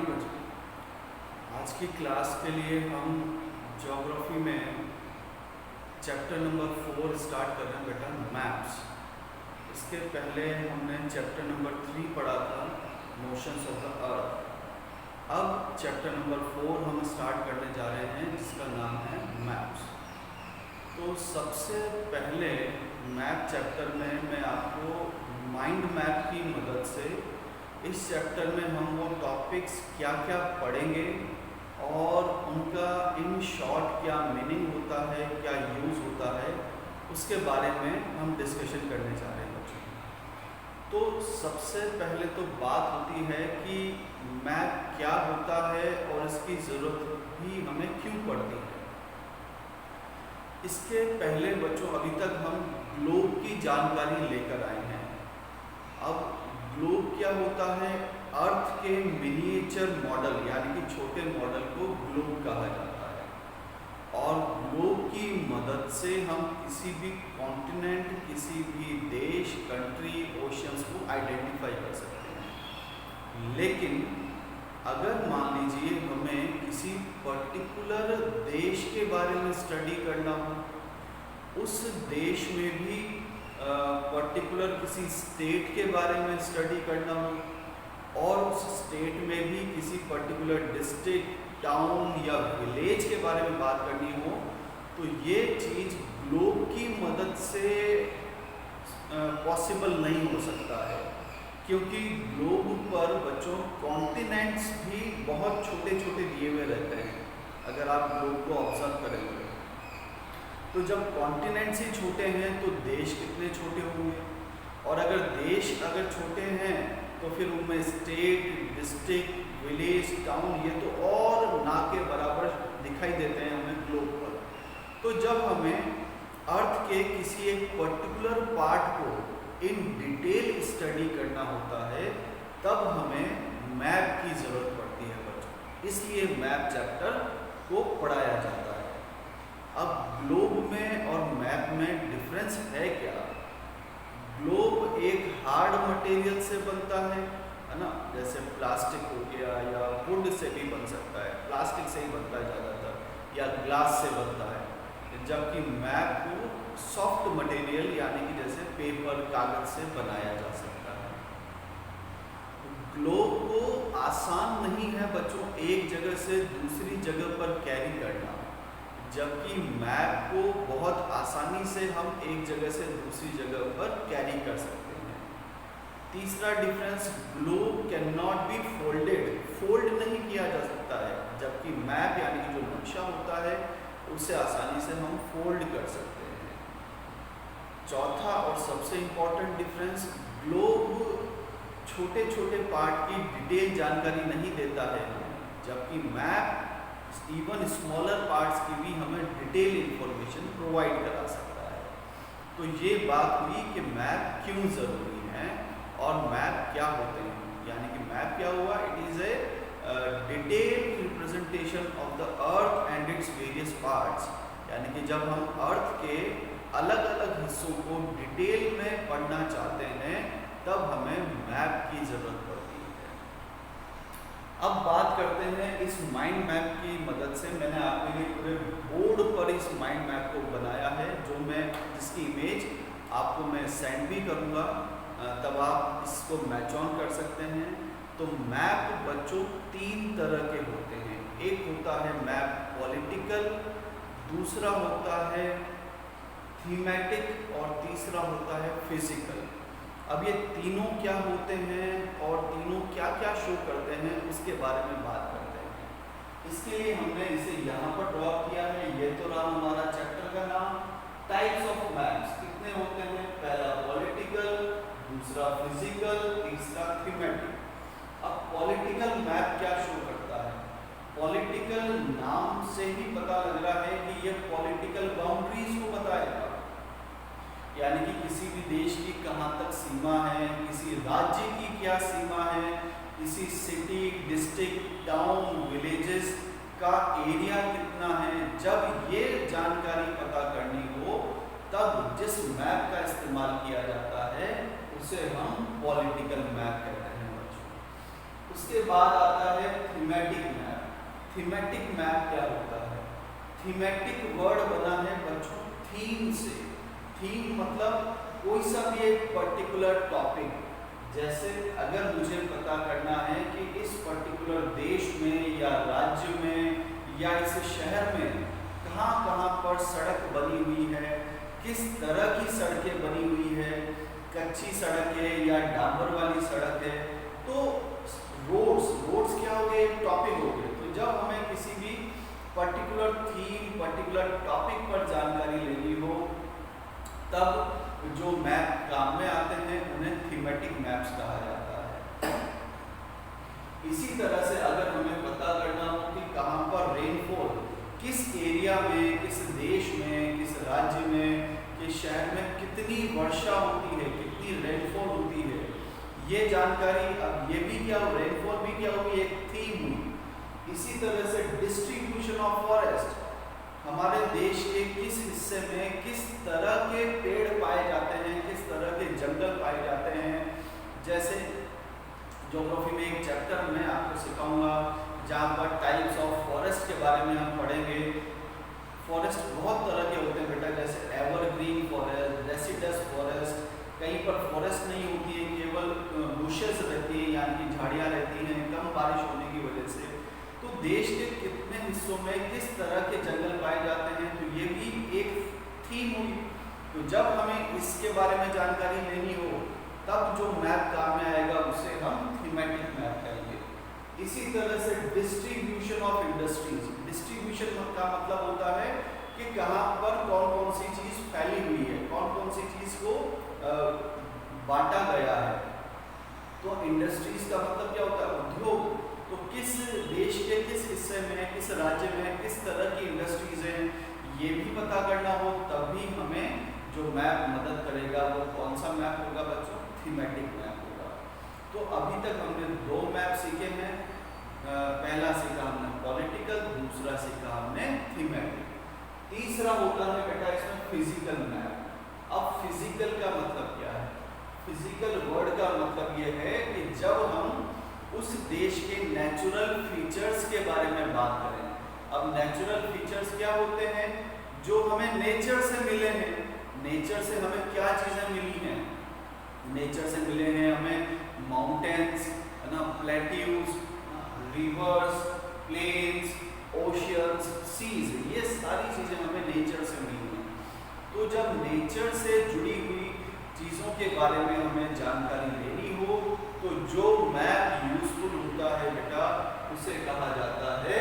Morning बच्चों। आज की क्लास के लिए हम ज्योग्राफी में चैप्टर नंबर 4 स्टार्ट कर रहे हैं बेटा, मैप्स। इसके पहले हमने चैप्टर नंबर 3 पढ़ा था, मोशंस ऑफ द अर्थ। अब चैप्टर नंबर 4 हम स्टार्ट करने जा रहे हैं जिसका नाम है मैप्स। तो सबसे पहले मैप चैप्टर में मैं आपको माइंड मैप की मदद से इस चैप्टर में हम वो टॉपिक्स क्या क्या पढ़ेंगे और उनका इन शॉर्ट क्या मीनिंग होता है, क्या यूज़ होता है, उसके बारे में हम डिस्कशन करने जा रहे हैं बच्चों। तो सबसे पहले तो बात होती है कि मैप क्या होता है और इसकी ज़रूरत भी हमें क्यों पड़ती है। इसके पहले बच्चों अभी तक हम ग्लोब की जानकारी लेकर आए हैं। अब ग्लोब क्या होता है? अर्थ के मिनिएचर मॉडल यानी कि छोटे मॉडल को ग्लोब कहा जाता है। और ग्लोब की मदद से हम किसी भी कॉन्टिनेंट, किसी भी देश, कंट्री, ओशंस को आइडेंटिफाई कर सकते हैं। लेकिन अगर मान लीजिए हमें किसी पर्टिकुलर देश के बारे में स्टडी करना हो, उस देश में भी पर्टिकुलर किसी स्टेट के बारे में स्टडी करना हो और उस स्टेट में भी किसी पर्टिकुलर डिस्ट्रिक्ट, टाउन या विलेज के बारे में बात करनी हो, तो ये चीज़ ग्लोब की मदद से पॉसिबल नहीं हो सकता है। क्योंकि ग्लोब पर बच्चों कॉन्टिनेंट्स भी बहुत छोटे छोटे दिए हुए रहते हैं। अगर आप ग्लोब को ऑब्जर्व करेंगे तो जब कॉन्टिनेंट्स ही छोटे हैं तो देश कितने छोटे होंगे, और अगर देश अगर छोटे हैं तो फिर उनमें स्टेट, डिस्ट्रिक्ट, विलेज, टाउन ये तो और ना के बराबर दिखाई देते हैं हमें ग्लोब पर। तो जब हमें अर्थ के किसी एक पर्टिकुलर पार्ट को इन डिटेल स्टडी करना होता है तब हमें मैप की ज़रूरत पड़ती है बच्चों। इसलिए मैप चैप्टर को पढ़ाया जाता है। अब ग्लोब में और मैप में डिफरेंस है क्या? ग्लोब एक हार्ड मटेरियल से बनता है ना, जैसे प्लास्टिक हो गया या वुड से भी बन सकता है, प्लास्टिक से ही बनता है ज़्यादातर, या ग्लास से बनता है। जबकि मैप को सॉफ्ट मटेरियल यानी कि जैसे पेपर, कागज से बनाया जा सकता है। ग्लोब को आसान नहीं है बच्चों एक जगह से दूसरी जगह पर कैरी करना, जबकि मैप को बहुत आसानी से हम एक जगह से दूसरी जगह पर कैरी कर सकते हैं। तीसरा difference, globe can not be folded, fold नहीं किया जा सकता है, जबकि मैप यानी कि जो नक्शा होता है उसे आसानी से हम फोल्ड कर सकते हैं। चौथा और सबसे इम्पॉर्टेंट डिफरेंस, ग्लोब छोटे छोटे पार्ट की डिटेल जानकारी नहीं देता है, जबकि मैप इवन स्मॉलर पार्ट्स की भी हमें डिटेल इंफॉर्मेशन प्रोवाइड करा सकता है। तो ये बात हुई कि मैप क्यों ज़रूरी है और मैप क्या होते हैं। यानी कि मैप क्या हुआ? It is a detail representation of the earth and its various parts. यानी कि जब हम अर्थ के अलग अलग हिस्सों को डिटेल में पढ़ना चाहते हैं तब हमें मैप की ज़रूरत पड़ती है। अब बात करते हैं इस माइंड मैप की मदद से। मैंने आपके लिए पूरे बोर्ड पर इस माइंड मैप को बनाया है, जिसकी इमेज आपको मैं सेंड भी करूँगा, तब आप इसको मैच ऑन कर सकते हैं। तो मैप बच्चों 3 तरह के होते हैं। एक होता है मैप पॉलिटिकल, दूसरा होता है थीमेटिक और तीसरा होता है फिजिकल। अब ये तीनों क्या होते हैं और तीनों क्या क्या शो करते हैं उसके बारे में बात करते हैं। इसके लिए हमने इसे यहाँ पर ड्रॉ किया है। ये तो रहा हमारा चैप्टर का नाम, टाइप्स ऑफ मैप्स। कितने होते हैं? पहला पॉलिटिकल, दूसरा फिजिकल, तीसरा थीमेटिक। अब पॉलिटिकल मैप क्या शो करता है? पॉलिटिकल नाम से ही पता लग रहा है कि ये पॉलिटिकल बाउंड्रीज को बताएगा, यानी कि किसी भी देश की कहाँ तक सीमा है, किसी राज्य की क्या सीमा है, किसी सिटी, डिस्ट्रिक्ट, टाउन, विलेजेस का एरिया कितना है। जब ये जानकारी पता करनी हो तब जिस मैप का इस्तेमाल किया जाता है उसे हम पॉलिटिकल मैप कहते हैं बच्चों। उसके बाद आता है थीमेटिक मैप। थीमेटिक मैप क्या होता है? थीमेटिक वर्ड बना है बच्चों थीम से। थीम मतलब कोई सा भी एक पर्टिकुलर टॉपिक, जैसे अगर मुझे पता करना है कि इस पर्टिकुलर देश में या राज्य में या इस शहर में कहाँ कहाँ पर सड़क बनी हुई है, किस तरह की सड़कें बनी हुई है, कच्ची सड़क है या डांबर वाली सड़क है, तो रोड्स क्या हो गए? टॉपिक हो गए। तो जब हमें किसी भी पर्टिकुलर थीम, पर्टिकुलर टॉपिक पर जानकारी लेनी हो, तब जो मैप काम में आते हैं उन्हें थीमेटिक मैप्स कहा जाता है। इसी तरह से अगर हमें पता करना हो कि कहाँ पर रेनफॉल, किस एरिया में, किस देश में, किस राज्य में, किस शहर में कितनी वर्षा होती है, कितनी रेनफॉल होती है, ये जानकारी, अब ये भी क्या हो, रेनफॉल भी क्या होगी, एक थीम हुई। इसी तरह से डिस्ट्रीब्यूशन ऑफ फॉरेस्ट, हमारे देश के किस हिस्से में किस तरह के पेड़ पाए जाते हैं, किस तरह के जंगल पाए जाते हैं। जैसे ज्योग्राफी में एक चैप्टर मैं आपको सिखाऊंगा जहाँ पर टाइप्स ऑफ फॉरेस्ट के बारे में हम पढ़ेंगे। फॉरेस्ट बहुत तरह के होते हैं बेटा, जैसे एवरग्रीन फॉरेस्ट, डेसिडस फॉरेस्ट, कहीं पर फॉरेस्ट नहीं होती है, केवल बुशेस रहती है, यानी कि झाड़ियाँ रहती हैं कम बारिश होने की वजह से। तो देश के कितने हिस्सों में किस तरह के जंगल पाए जाते हैं, तो ये भी एक थीम हुई। तो जब हमें इसके बारे में जानकारी लेनी हो, तब जो मैप काम में आएगा उसे हम थीमेटिक मैप कहेंगे। इसी तरह से डिस्ट्रीब्यूशन ऑफ इंडस्ट्रीज, डिस्ट्रीब्यूशन का मतलब होता है कि कहाँ पर कौन कौन सी चीज़ फैली हुई है, कौन कौन सी चीज़ को बांटा गया है। तो इंडस्ट्रीज का मतलब क्या होता है? उद्योग। तो किस देश के किस हिस्से में, किस राज्य में किस तरह की इंडस्ट्रीज हैं, ये भी पता करना हो, तब भी हमें जो मैप मदद करेगा वो कौन सा मैप होगा बच्चों? थीमेटिक मैप होगा। तो अभी तक हमने दो मैप सीखे हैं। पहला सीखा हमने पॉलिटिकल, दूसरा सीखा हमने थीमेटिक। तीसरा होता है बेटा इसमें फिजिकल मैप। अब फिजिकल का मतलब क्या है? फिजिकल वर्ड का मतलब ये है कि जब हम उस देश के नेचुरल फीचर्स के बारे में बात करें। अब नेचुरल फीचर्स क्या होते हैं? जो हमें नेचर से मिले हैं। नेचर से हमें क्या चीज़ें मिली हैं? नेचर से मिले हैं हमें माउंटेन्स, है ना, plateaus, rivers, plains, oceans, seas, ये सारी चीज़ें हमें नेचर से मिली हैं। तो जब नेचर से जुड़ी हुई चीज़ों के बारे में हमें जानकारी लेनी हो, तो जो मैप यूजफुल होता है बेटा उसे कहा जाता है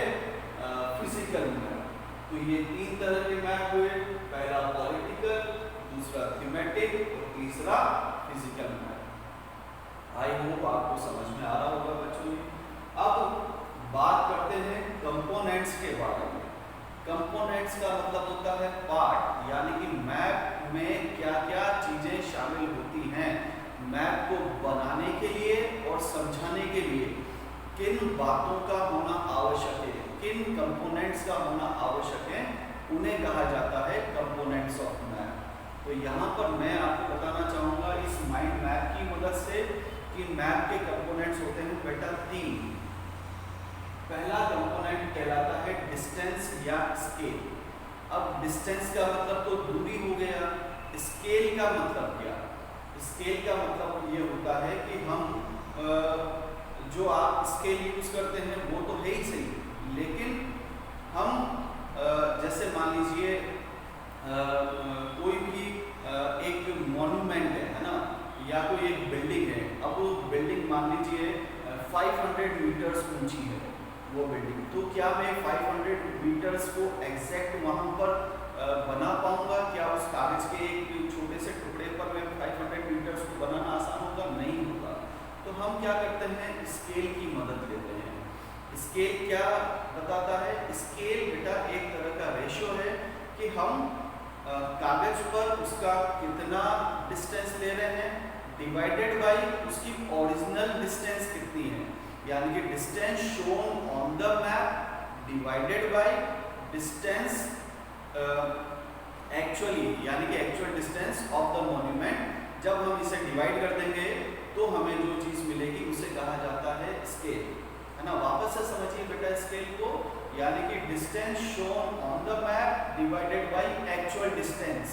फिजिकल मैप। तो ये तीन तरह के मैप हुए, पहला पॉलिटिकल, दूसरा थीमेटिक और तीसरा फिजिकल मैप। आई होप आपको समझ में आ रहा होगा बच्चों। अब बात करते हैं कंपोनेंट्स के बारे में। कंपोनेंट्स का मतलब होता है पार्ट, यानी कि मैप में क्या क्या चीज़ें शामिल होती हैं। मैप को बनाने के लिए और समझाने के लिए किन बातों का होना आवश्यक है, किन कंपोनेंट्स का होना आवश्यक है, उन्हें कहा जाता है कंपोनेंट्स ऑफ मैप। तो यहाँ पर मैं आपको बताना चाहूँगा इस माइंड मैप की मदद से कि मैप के कंपोनेंट्स होते हैं बेटा तीन। पहला कंपोनेंट कहलाता है डिस्टेंस या स्केल। अब डिस्टेंस का मतलब तो दूरी हो गया, स्केल का मतलब क्या? स्केल का मतलब ये होता है कि हम जो आप स्केल यूज करते हैं वो तो है ही सही, लेकिन हम जैसे मान लीजिए कोई भी एक मॉन्यूमेंट है ना, या कोई एक बिल्डिंग है। अब वो बिल्डिंग मान लीजिए 500 मीटर्स ऊंची है वो बिल्डिंग, तो क्या मैं 500 मीटर्स को एग्जैक्ट वहाँ पर बना पाऊंगा? क्या उस कागज के एक छोटे से टुकड़े पर मैं 500 मीटर्स को बनाना आसान होगा? नहीं होगा। तो हम क्या करते हैं? स्केल की मदद लेते हैं। स्केल क्या बताता है? स्केल बेटा एक तरह का रेशियो है कि हम कागज पर उसका कितना डिस्टेंस ले रहे हैं डिवाइडेड बाई उसकी ओरिजिनल डिस्टेंस कितनी है, यानी कि distance shown on the map divided by distance actually, यानी कि actual distance of the monument. जब हम इसे डिवाइड कर देंगे तो हमें जो चीज़ मिलेगी उसे कहा जाता है स्केल। स्केल को, यानी कि distance shown on the map divided by actual distance,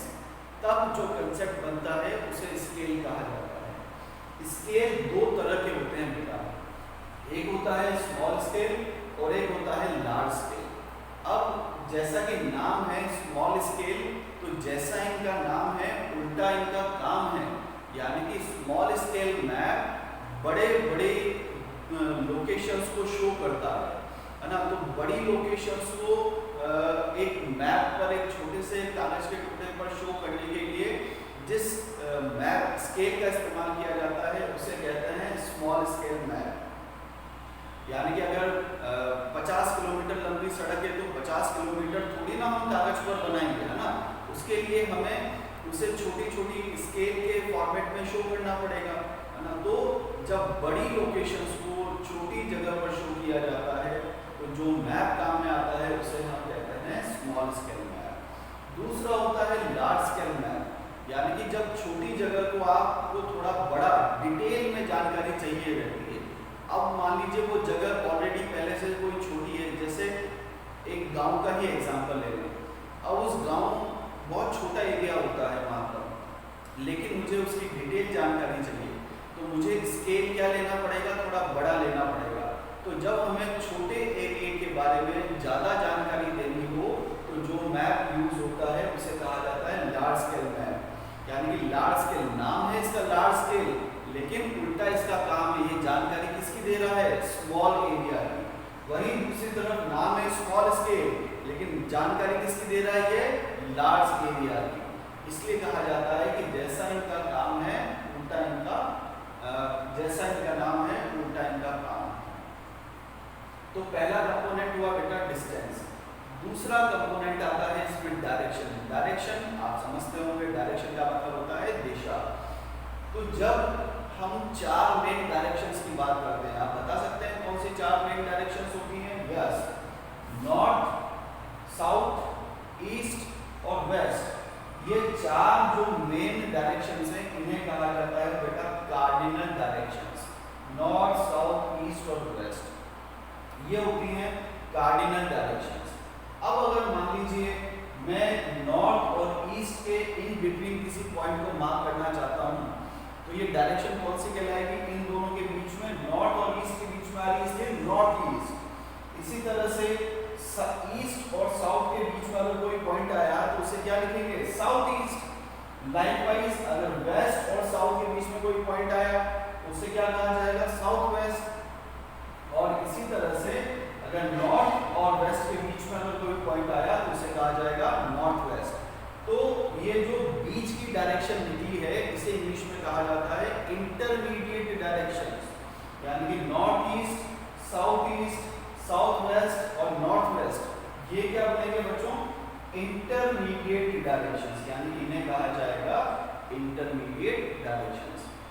तब जो कंसेप्ट बनता है उसे स्केल कहा जाता है। स्केल दो तरह के होते हैं बेटा, एक होता है स्मॉल स्केल और एक होता है लार्ज स्केल। अब जैसा कि नाम है स्मॉल स्केल, तो जैसा इनका नाम है उल्टा इनका काम है, यानी कि स्मॉल स्केल मैप बड़े बड़े लोकेशंस को शो करता है ना। तो बड़ी लोकेशंस को एक मैप पर, एक छोटे से कागज के टुकड़े पर शो करने के लिए जिस मैप स्केल का इस्तेमाल किया जाता है उसे कहते हैं स्मॉल स्केल मैप। यानी कि अगर 50 किलोमीटर लंबी सड़क है तो 50 किलोमीटर थोड़ी ना हम कागज पर बनाएंगे, है ना। उसके लिए हमें उसे छोटी छोटी स्केल के फॉर्मेट में शो करना पड़ेगा, है ना। तो जब बड़ी लोकेशंस को छोटी जगह पर शो किया जाता है तो जो मैप काम में आता है उसे हम कहते हैं स्मॉल स्केल मैप। दूसरा होता है लार्ज स्केल मैप, यानी कि जब छोटी जगह को आपको थोड़ा बड़ा डिटेल में जानकारी चाहिए रहती है। अब मान लीजिए वो जगह ऑलरेडी पहले से कोई छोटी है, जैसे एक गांव का ही एग्जांपल ले लें। अब उस गांव बहुत छोटा एरिया होता है वहाँ पर, लेकिन मुझे उसकी डिटेल जानकारी चाहिए, तो मुझे स्केल क्या लेना पड़ेगा, थोड़ा बड़ा लेना पड़ेगा। तो जब हमें छोटे एरिया के बारे में ज़्यादा जानकारी देनी हो तो जो मैप यूज होता है उसे कहा जाता है लार्ज स्केल मैप। यानी कि लार्ज स्केल नाम है इसका लार्ज स्केल, लेकिन उल्टा इसका काम है, ये जानकारी किसकी दे रहा है, स्मॉल एरिया की। वहीं दूसरी तरफ नाम है स्मॉल स्केल, लेकिन जानकारी किसकी दे रहा है, ये लार्ज एरिया की। इसलिए कहा जाता है कि जैसा इनका काम है उल्टा इनका जैसा इनका नाम है उल्टा इनका काम है। तो पहला कंपोनेंट हुआ बेटा डिस्टेंस। दूसरा कंपोनेंट आता है इसमें डायरेक्शन। डायरेक्शन आप समझते होंगे, डायरेक्शन का मतलब होता है दिशा। तो जब हम चार मेन डायरेक्शंस की बात करते हैं, आप बता सकते हैं कौन सी चार मेन डायरेक्शंस होती हैं? यस, नॉर्थ, साउथ, ईस्ट और वेस्ट। ये चार जो मेन डायरेक्शंस हैं इन्हें कहा जाता है बेटा cardinal directions. North, south, east और वेस्ट ये होती हैं कार्डिनल डायरेक्शंस। अब अगर मान लीजिए मैं नॉर्थ और ईस्ट के इन बिटवीन किसी पॉइंट को मार्क करना चाहता हूँ, तो ये डायरेक्शन कौन सी कहलाएगी? इन दोनों के बीच में, नॉर्थ और ईस्ट के बीच में आ रही है, इसलिए नॉर्थ ईस्ट। इसी तरह से ईस्ट और साउथ के बीच में अगर कोई पॉइंट आया तो उसे क्या लिखेंगे? South east. लाइकवाइज अगर वेस्ट और साउथ के बीच में कोई पॉइंट आया तो उसे क्या कहा जाएगा? South west. और इसी तरह से अगर नॉर्थ और वेस्ट के बीच में अगर कोई पॉइंट आया तो उसे कहा जाएगा नॉर्थ वेस्ट। तो ये जो बीच की डायरेक्शन निकली है इसे इंग्लिश में कहा जाता है इंटरमीडिएट डायरेक्शंस। यानी कि north east, south east, south west और नॉर्थ वेस्ट, ये क्या बनेंगे बच्चों? इंटरमीडिएट डायरेक्शंस, यानी कि इन्हें कहा जाएगा इंटरमीडिएट डायरेक्शंस।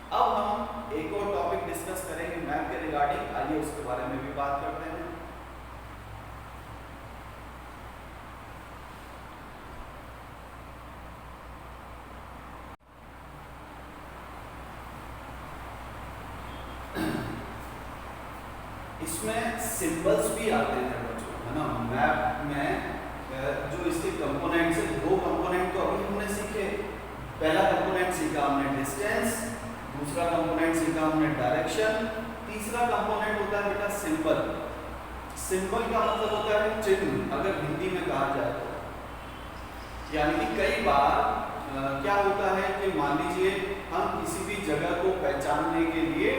अब हम एक और टॉपिक डिस्कस करेंगे मैप के रिगार्डिंग, आइए उसके बारे में भी बात करते हैं। इसमें सिंबल्स भी आते हैं बच्चों, है ना। मैप में जो इसके कंपोनेंट्स हैं, दो कंपोनेंट तो अभी हमने सीखे। पहला कंपोनेंट सीखा हमने डिस्टेंस, दूसरा कंपोनेंट सीखा हमने डायरेक्शन, तीसरा कंपोनेंट होता है बेटा सिंबल। सिंबल का मतलब होता है चिन्ह, अगर हिंदी में कहा जाए तो। यानी कि कई बार क्या होता है कि मान लीजिए हम किसी भी जगह को पहचानने के लिए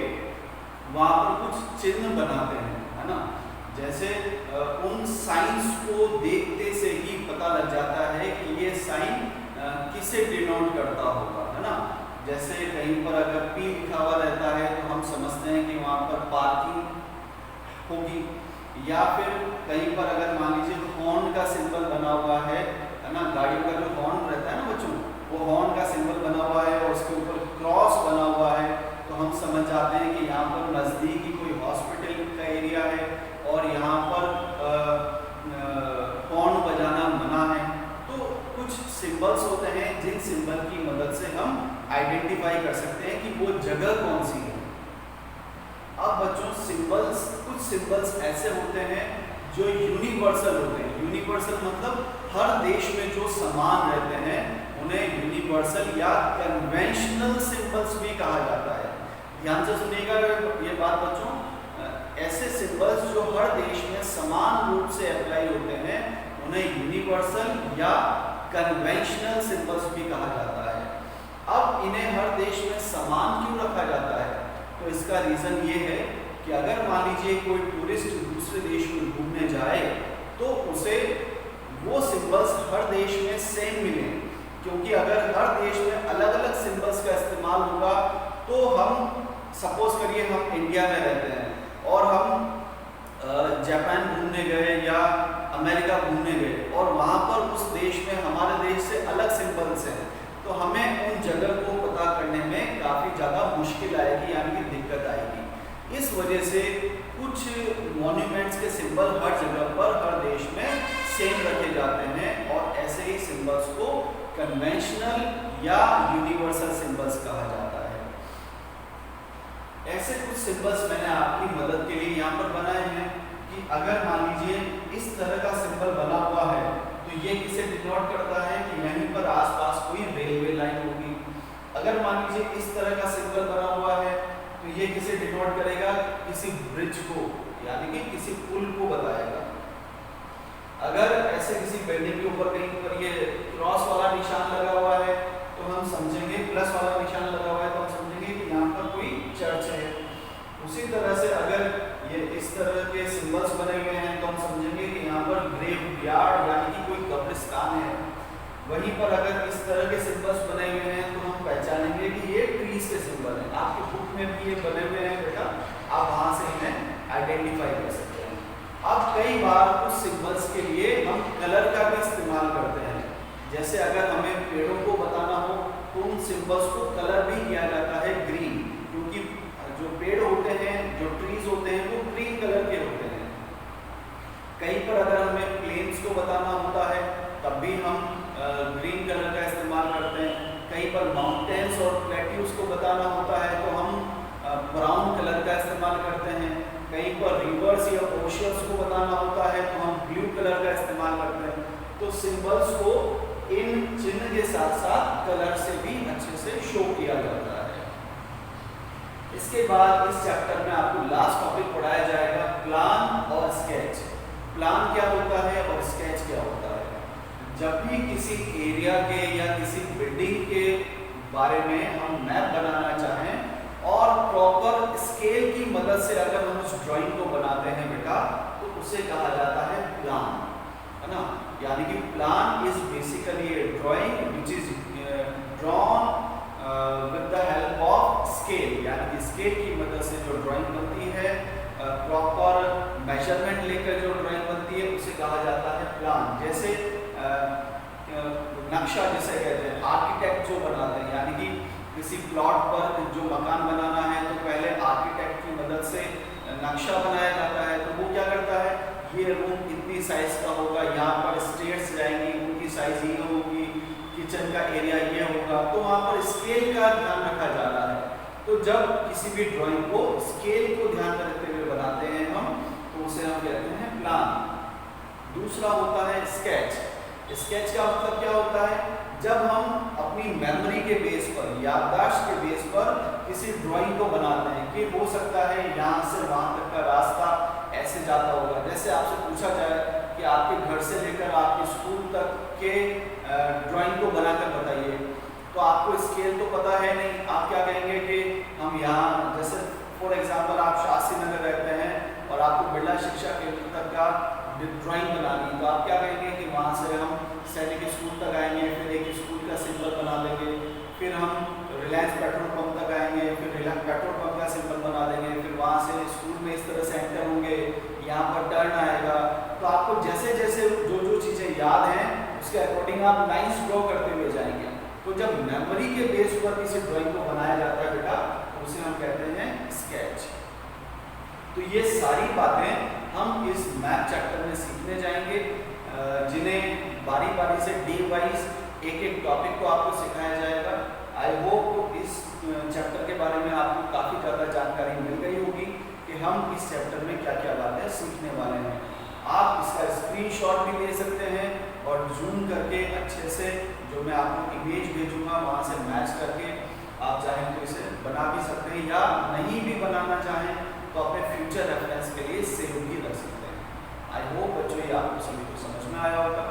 वहाँ पर कुछ चिन्ह बनाते हैं, है ना। जैसे उन साइंस को देखते से ही पता लग जाता है कि ये साइन किसे डिनोट करता होगा, है ना। जैसे कहीं पर अगर P लिखा हुआ रहता है तो हम समझते हैं कि वहाँ पर पार्किंग होगी, या फिर कहीं पर अगर मान लीजिए हॉर्न का सिंबल बना हुआ है ना, गाड़ियों का जो हॉर्न रहता है ना बच्चों, वो हॉर्न का सिंबल बना हुआ है और उसके ऊपर क्रॉस बना हुआ है, तो हम समझ जाते हैं कि यहाँ पर नज़दीकी कोई हॉस्पिटल का एरिया है और यहाँ पर हॉर्न बजाना मना है। तो कुछ सिंबल्स होते हैं जिन सिंबल की मदद से हम आइडेंटिफाई कर सकते हैं कि वो जगह कौन सी है। अब बच्चों सिंबल्स, कुछ सिंबल्स ऐसे होते हैं जो यूनिवर्सल होते हैं, यूनिवर्सल मतलब हर देश में जो समान रहते हैं उन्हें यूनिवर्सल या कन्वेंशनल सिंबल्स भी कहा जाता है। ध्यान से सुनिएगा ये बात बच्चों, ऐसे सिंबल्स जो हर देश में समान रूप से अप्लाई होते हैं उन्हें यूनिवर्सल या कन्वेंशनल सिंबल्स भी कहा जाता है। अब इन्हें हर देश में समान क्यों रखा जाता है? तो इसका रीजन ये है कि अगर मान लीजिए कोई टूरिस्ट दूसरे देश में घूमने जाए तो उसे वो सिंबल्स हर देश में सेम मिले, क्योंकि अगर हर देश में अलग अलग सिंबल्स का इस्तेमाल होगा तो हम सपोज करिए हम इंडिया में रहते हैं और हम जापान घूमने गए या अमेरिका घूमने गए और वहाँ पर उस देश में हमारे देश से अलग सिंबल्स हैं, तो हमें उन जगह को पता करने में काफ़ी ज़्यादा मुश्किल आएगी, यानी कि दिक्कत आएगी। इस वजह से कुछ मॉन्यूमेंट्स के सिंबल हर जगह पर हर देश में सेम रखे जाते हैं और ऐसे ही सिंबल्स को कन्वेंशनल या यूनिवर्सल सिंबल्स कहा जाता है। ऐसे कुछ सिंबल्स मैंने आपकी मदद के लिए यहाँ पर बनाए हैं कि अगर मान लीजिए इस तरह का सिंबल बना हुआ है तो ये किसे डिनोट करता है कि यहीं पर आसपास कोई रेलवे लाइन होगी। अगर मान लीजिए इस तरह का सिंबल बना हुआ है तो ये किसे डिनोट करेगा? किसी ब्रिज को, यानी कि किसी पुल को बताएगा। अगर ऐसे किसी बिल्डिंग के ऊपर कहीं पर ये क्रॉस वाला निशान लगा हुआ है तो हम समझेंगे, प्लस वाला निशान लगा हुआ है तो हम समझेंगे कि यहाँ पर कोई चर्च है। उसी तरह से अगर ये इस तरह के सिंबल्स बने हुए हैं तो हम समझेंगे कि यहाँ पर ग्रेवयार्ड यानी कि कोई कब्रिस्तान है। वहीं पर अगर इस तरह के सिंबल्स बने हुए हैं तो हम पहचानेंगे कि ये ट्रीज के सिंबल हैं। आपके बुक में भी ये बने हुए हैं बेटा, आप वहाँ से इन्हें आइडेंटिफाई कर सकते हैं। अब कई बार कुछ सिंबल्स के लिए हम कलर का भी इस्तेमाल करते हैं। जैसे अगर हमें पेड़ों को बताना हो तो उन सिंबल्स को कलर भी किया जाता है ग्रीन, क्योंकि जो पेड़ होते हैं, जो ट्रीज होते हैं वो ग्रीन कलर के होते हैं। कहीं पर अगर हमें प्लेन्स को बताना होता है तब भी हम ग्रीन कलर का इस्तेमाल करते हैं। कहीं पर माउंटेन्स और प्लेट्यूज को बताना होता है तो हम ब्राउन कलर का इस्तेमाल करते हैं। कहीं पर रिवर्स या ओशियंस को बताना होता है तो हम ब्लू कलर का इस्तेमाल करते हैं। तो सिंबल्स को इन चिन्ह के साथ साथ कलर से भी अच्छे से शो किया जाता है। इसके बाद इस चैप्टर में आपको लास्ट टॉपिक पढ़ाया जाएगा प्लान और स्केच। प्लान क्या होता है और स्केच क्या होता है? जब भी किसी एरिया के या किसी बिल्डिंग के बारे में हम मैप बनाना चाहें और प्रॉपर स्केल की मदद से अगर हम उस ड्राइंग को बनाते हैं बेटा तो उसे कहा जाता है प्लान, है ना। यानी कि plan is basically A drawing which is drawn with the help of scale, यानी कि स्केल की मदद से जो ड्राइंग बनती है, प्रॉपर मेजरमेंट लेकर जो ड्राइंग बनती है उसे कहा जाता है प्लान। जैसे नक्शा जिसे कहते हैं, आर्किटेक्ट जो बनाते हैं, यानी कि किसी प्लॉट पर जो मकान बनाना है तो पहले आर्किटेक्ट की मदद से नक्शा बनाया जाता है। तो वो क्या करता है, ये रूम इतनी साइज का होगा, यहाँ पर स्टेयर्स जाएंगी, उनकी साइज ये होगी, किचन का एरिया ये होगा, तो वहाँ पर स्केल का ध्यान रखा जा रहा है। तो जब किसी भी ड्राइंग को स्केल को ध्यान में रखते हुए बनाते हैं हम, तो उसे हम कहते हैं प्लान। दूसरा होता है स्केच। स्केच का मतलब क्या होता है? जब हम अपनी मेमोरी के बेस पर, याददाश्त के बेस पर किसी ड्राइंग को बनाते हैं कि हो सकता है यहाँ से वहाँ तक का रास्ता ऐसे जाता होगा। जैसे आपसे पूछा जाए कि आपके घर से लेकर आपके स्कूल तक के ड्राइंग को बनाकर बताइए, तो आपको स्केल तो पता है नहीं। आप क्या कहेंगे कि हम यहाँ, जैसे फॉर एग्जांपल आप शास्त्री नगर रहते हैं और आपको बिरला शिक्षा केंद्र तक का ड्राइंग बनानी, तो आप क्या कहेंगे कि वहाँ से हम सैनिक स्कूल तक आएंगे, फिर एक स्कूल का सिंबल बना देंगे, फिर हम रिलायंस पेट्रोल पंप तक आएंगे, फिर रिलायंस पेट्रोल पंप का सिंबल बना देंगे, फिर वहाँ से स्कूल में इस तरह से एंटर होंगे, यहाँ पर टर्न आएगा। तो आपको जैसे जैसे जो जो चीज़ें याद हैं उसके अकॉर्डिंग आप लाइन्स ड्रॉ करते हुए जाएंगे। तो जब मेमोरी के बेस पर किसी ड्राइंग को बनाया जाता है बेटा, तो उसे हम कहते हैं स्केच। तो ये सारी बातें हम इस मैथ चैप्टर में सीखने जाएंगे, जिन्हें बारी बारी से डे वाइज एक एक टॉपिक को आपको सिखाया जाएगा। आई होप इस चैप्टर के बारे में आपको काफ़ी ज़्यादा जानकारी मिल गई होगी कि हम इस चैप्टर में क्या क्या बातें सीखने वाले हैं। आप इसका स्क्रीनशॉट भी ले सकते हैं और जूम करके अच्छे से जो मैं आपको इमेज भेजूंगा वहाँ से मैच करके आप चाहें तो इसे बना भी सकते हैं, या नहीं भी बनाना चाहें तो अपने फ्यूचर रेफरेंस के लिए सेव भी रख सकते हैं। आई होप बच्चों ये आपको सभी को समझ में आया होगा।